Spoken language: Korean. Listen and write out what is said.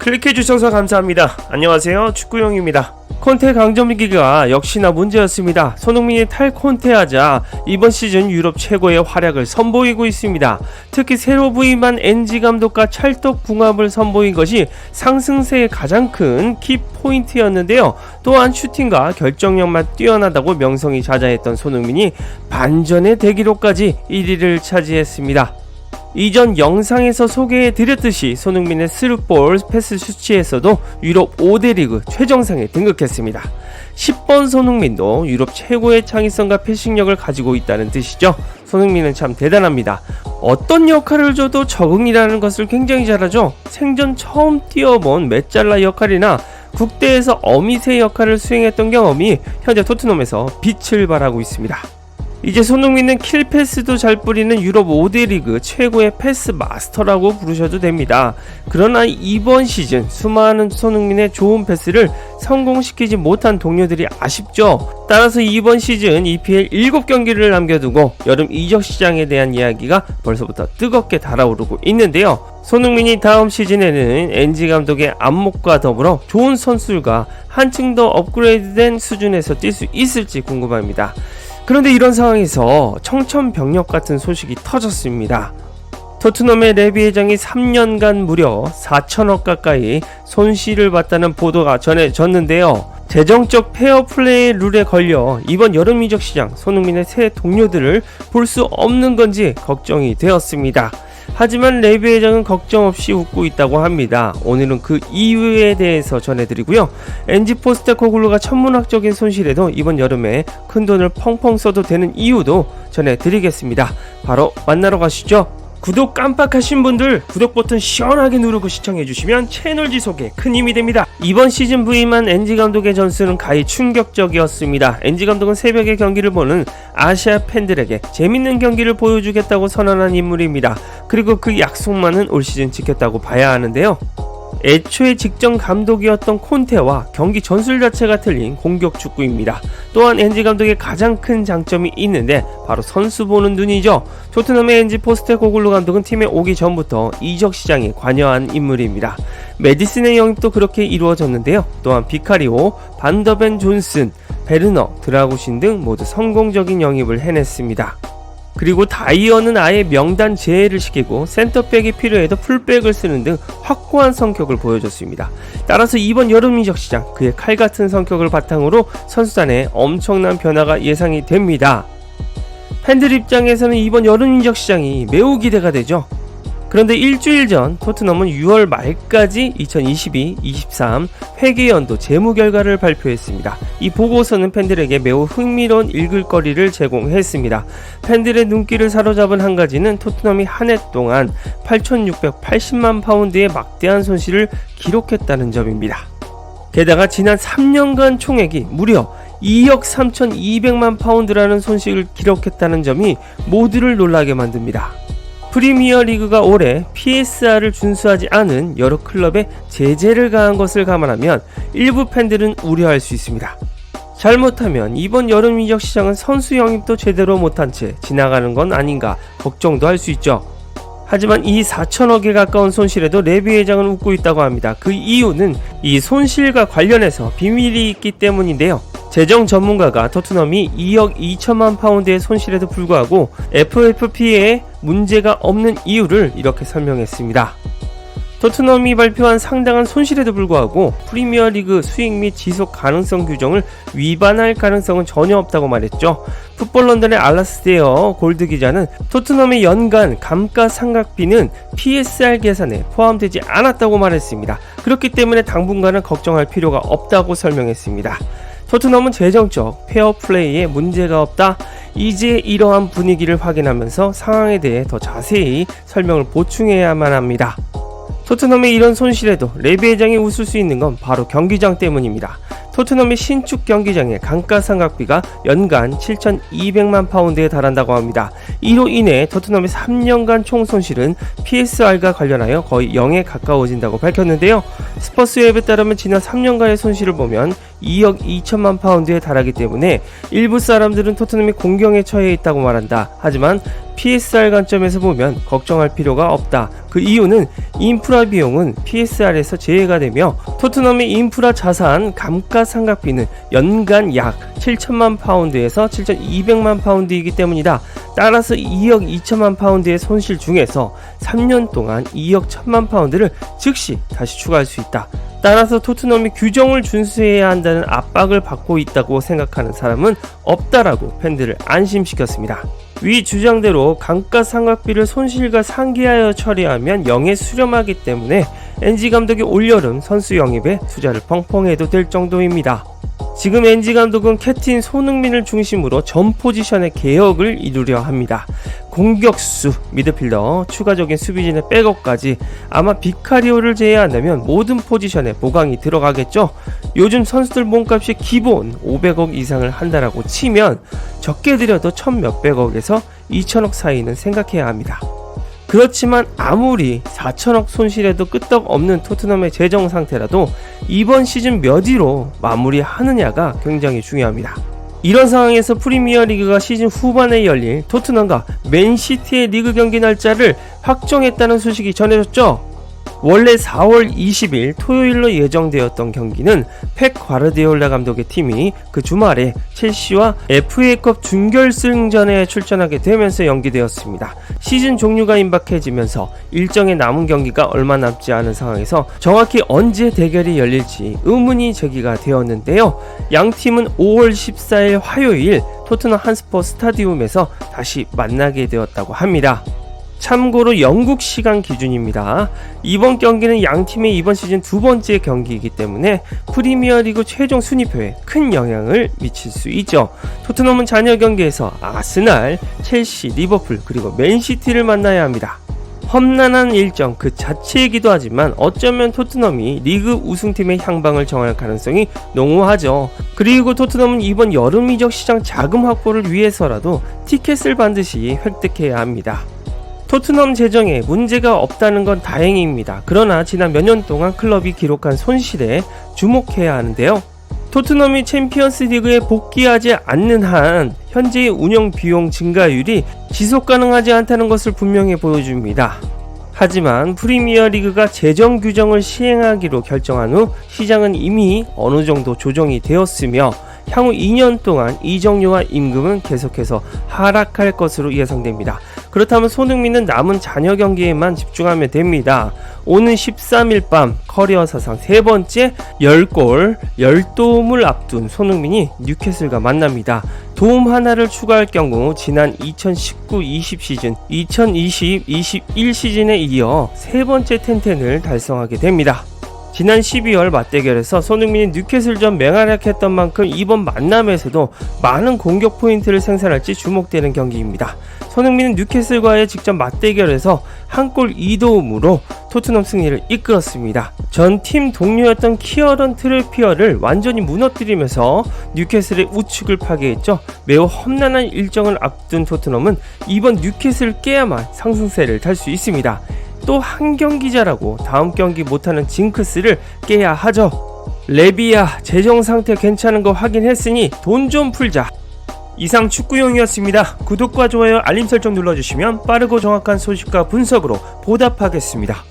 클릭해주셔서 감사합니다. 안녕하세요, 축구용입니다. 콘테 강점기가 역시나 문제였습니다. 손흥민이 탈콘테하자 이번 시즌 유럽 최고의 활약을 선보이고 있습니다. 특히 새로 부임한 NG 감독과 찰떡궁합을 선보인 것이 상승세의 가장 큰 키포인트였는데요. 또한 슈팅과 결정력만 뛰어나다고 명성이 자자했던 손흥민이 반전의 대기록까지 1위를 차지했습니다. 이전 영상에서 소개해드렸듯이 손흥민의 스루볼 패스 수치에서도 유럽 5대 리그 최정상에 등극했습니다. 10번 손흥민도 유럽 최고의 창의성과 패싱력을 가지고 있다는 뜻이죠. 손흥민은 참 대단합니다. 어떤 역할을 줘도 적응이라는 것을 굉장히 잘하죠. 생전 처음 뛰어본 메짤라 역할이나 국대에서 어미새 역할을 수행했던 경험이 현재 토트넘에서 빛을 발하고 있습니다. 이제 손흥민은 킬패스도 잘 뿌리는 유럽 5대 리그 최고의 패스 마스터라고 부르셔도 됩니다. 그러나 이번 시즌 수많은 손흥민의 좋은 패스를 성공시키지 못한 동료들이 아쉽죠. 따라서 이번 시즌 EPL 7경기를 남겨두고 여름 이적 시장에 대한 이야기가 벌써부터 뜨겁게 달아오르고 있는데요. 손흥민이 다음 시즌에는 NG 감독의 안목과 더불어 좋은 선수들과 한층 더 업그레이드된 수준에서 뛸 수 있을지 궁금합니다. 그런데 이런 상황에서 청천벽력 같은 소식이 터졌습니다. 토트넘의 레비 회장이 3년간 무려 4천억 가까이 손실을 봤다는 보도가 전해졌는데요. 재정적 페어플레이 룰에 걸려 이번 여름 이적 시장 손흥민의 새 동료들을 볼 수 없는 건지 걱정이 되었습니다. 하지만 레비 회장은 걱정 없이 웃고 있다고 합니다. 오늘은 그 이유에 대해서 전해드리고요. 엔지 포스테코글루가 천문학적인 손실에도 이번 여름에 큰돈을 펑펑 써도 되는 이유도 전해드리겠습니다. 바로 만나러 가시죠. 구독 깜빡하신 분들 구독 버튼 시원하게 누르고 시청해주시면 채널 지속에 큰 힘이 됩니다. 이번 시즌 부임한 NG 감독의 전술은 가히 충격적이었습니다. NG 감독은 새벽에 경기를 보는 아시아 팬들에게 재밌는 경기를 보여주겠다고 선언한 인물입니다. 그리고 그 약속만은 올 시즌 지켰다고 봐야 하는데요. 애초에 직전 감독이었던 콘테와 경기 전술 자체가 틀린 공격 축구입니다. 또한 NG 감독의 가장 큰 장점이 있는데 바로 선수 보는 눈이죠. 토트넘의 NG 포스테코글루 감독은 팀에 오기 전부터 이적 시장에 관여한 인물입니다. 메디슨의 영입도 그렇게 이루어졌는데요. 또한 비카리오, 반더벤 존슨, 베르너, 드라구신 등 모두 성공적인 영입을 해냈습니다. 그리고 다이어는 아예 명단 제외를 시키고 센터백이 필요해도 풀백을 쓰는 등 확고한 성격을 보여줬습니다. 따라서 이번 여름 이적 시장 그의 칼같은 성격을 바탕으로 선수단에 엄청난 변화가 예상이 됩니다. 팬들 입장에서는 이번 여름 이적 시장이 매우 기대가 되죠. 그런데 일주일 전 토트넘은 6월 말까지 2022-23 회계연도 재무 결과를 발표했습니다. 이 보고서는 팬들에게 매우 흥미로운 읽을거리를 제공했습니다. 팬들의 눈길을 사로잡은 한 가지는 토트넘이 한 해 동안 8,680만 파운드의 막대한 손실을 기록했다는 점입니다. 게다가 지난 3년간 총액이 무려 2억 3,200만 파운드라는 손실을 기록했다는 점이 모두를 놀라게 만듭니다. 프리미어 리그가 올해 PSR을 준수하지 않은 여러 클럽에 제재를 가한 것을 감안하면 일부 팬들은 우려할 수 있습니다. 잘못하면 이번 여름 이적 시장은 선수 영입도 제대로 못한 채 지나가는 건 아닌가 걱정도 할 수 있죠. 하지만 이 4천억에 가까운 손실에도 레비 회장은 웃고 있다고 합니다. 그 이유는 이 손실과 관련해서 비밀이 있기 때문인데요. 재정 전문가가 토트넘이 2억 2천만 파운드의 손실에도 불구하고 FFP에 문제가 없는 이유를 이렇게 설명했습니다. 토트넘이 발표한 상당한 손실에도 불구하고 프리미어리그 수익 및 지속 가능성 규정을 위반할 가능성은 전혀 없다고 말했죠. 풋볼 런던의 알라스데어 골드 기자는 토트넘의 연간 감가상각비는 PSR 계산에 포함되지 않았다고 말했습니다. 그렇기 때문에 당분간은 걱정할 필요가 없다고 설명했습니다. 토트넘은 재정적 페어플레이에 문제가 없다. 이제 이러한 분위기를 확인하면서 상황에 대해 더 자세히 설명을 보충해야만 합니다. 토트넘의 이런 손실에도 레비 회장이 웃을 수 있는 건 바로 경기장 때문입니다. 토트넘의 신축 경기장의 감가상각비가 연간 7,200만 파운드에 달한다고 합니다. 이로 인해 토트넘의 3년간 총 손실은 PSR과 관련하여 거의 0에 가까워진다고 밝혔는데요. 스퍼스웹에 따르면 지난 3년간의 손실을 보면 2억 2천만 파운드에 달하기 때문에 일부 사람들은 토트넘이 공경에 처해 있다고 말한다. 하지만 PSR 관점에서 보면 걱정할 필요가 없다. 그 이유는 인프라 비용은 PSR에서 제외가 되며 토트넘의 인프라 자산 감가상각비는 연간 약 7천만 파운드에서 7,200만 파운드이기 때문이다. 따라서 2억 2천만 파운드의 손실 중에서 3년 동안 2억 1천만 파운드를 즉시 다시 추가할 수 있다. 따라서 토트넘이 규정을 준수해야 한다는 압박을 받고 있다고 생각하는 사람은 없다라고 팬들을 안심시켰습니다. 위 주장대로 감가상각비를 손실과 상기하여 처리하면 영에 수렴하기 때문에 NG 감독이 올여름 선수 영입에 투자를 펑펑해도 될 정도입니다. 지금 NG 감독은 캡틴 손흥민을 중심으로 전 포지션의 개혁을 이루려 합니다. 공격수, 미드필더, 추가적인 수비진의 백업까지 아마 비카리오를 제외한다면 모든 포지션에 보강이 들어가겠죠. 요즘 선수들 몸값이 기본 500억 이상을 한다라고 치면 적게 들여도 1000몇백억에서 2000억 사이는 생각해야 합니다. 그렇지만 아무리 4천억 손실에도 끄떡없는 토트넘의 재정 상태라도 이번 시즌 몇 위로 마무리하느냐가 굉장히 중요합니다. 이런 상황에서 프리미어리그가 시즌 후반에 열릴 토트넘과 맨시티의 리그 경기 날짜를 확정했다는 소식이 전해졌죠. 원래 4월 20일 토요일로 예정되었던 경기는 펩 과르디올라 감독의 팀이 그 주말에 첼시와 FA컵 준결승전에 출전하게 되면서 연기되었습니다. 시즌 종료가 임박해지면서 일정에 남은 경기가 얼마 남지 않은 상황에서 정확히 언제 대결이 열릴지 의문이 제기가 되었는데요. 양 팀은 5월 14일 화요일 토트넘 한스퍼 스타디움에서 다시 만나게 되었다고 합니다. 참고로 영국 시간 기준입니다. 이번 경기는 양팀의 이번 시즌 두 번째 경기이기 때문에 프리미어리그 최종 순위표에 큰 영향을 미칠 수 있죠. 토트넘은 잔여 경기에서 아스날, 첼시, 리버풀 그리고 맨시티를 만나야 합니다. 험난한 일정 그 자체이기도 하지만 어쩌면 토트넘이 리그 우승팀의 향방을 정할 가능성이 농후하죠. 그리고 토트넘은 이번 여름 이적 시장 자금 확보를 위해서라도 티켓을 반드시 획득해야 합니다. 토트넘 재정에 문제가 없다는 건 다행입니다. 그러나 지난 몇 년 동안 클럽이 기록한 손실에 주목해야 하는데요. 토트넘이 챔피언스 리그에 복귀하지 않는 한 현재의 운영 비용 증가율이 지속 가능하지 않다는 것을 분명히 보여줍니다. 하지만 프리미어리그가 재정 규정을 시행하기로 결정한 후 시장은 이미 어느 정도 조정이 되었으며 향후 2년 동안 이적료와 임금은 계속해서 하락할 것으로 예상됩니다. 그렇다면 손흥민은 남은 잔여 경기에만 집중하면 됩니다. 오는 13일 밤 커리어 사상 세 번째 10골 10도움을 앞둔 손흥민이 뉴캐슬과 만납니다. 도움 하나를 추가할 경우 지난 2019-20 시즌, 2020-21 시즌에 이어 세 번째 텐텐을 달성하게 됩니다. 지난 12월 맞대결에서 손흥민이 뉴캐슬전 맹활약했던 만큼 이번 만남에서도 많은 공격 포인트를 생산할지 주목되는 경기입니다. 손흥민은 뉴캐슬과의 직접 맞대결에서 한 골 2도움으로 토트넘 승리를 이끌었습니다. 전 팀 동료였던 키어런 트래피어를 완전히 무너뜨리면서 뉴캐슬의 우측을 파괴했죠. 매우 험난한 일정을 앞둔 토트넘은 이번 뉴캐슬을 깨야만 상승세를 탈 수 있습니다. 또 한 경기자라고 다음 경기 못하는 징크스를 깨야 하죠. 레비야 재정 상태 괜찮은 거 확인했으니 돈 좀 풀자. 이상 축구용이었습니다. 구독과 좋아요 알림 설정 눌러주시면 빠르고 정확한 소식과 분석으로 보답하겠습니다.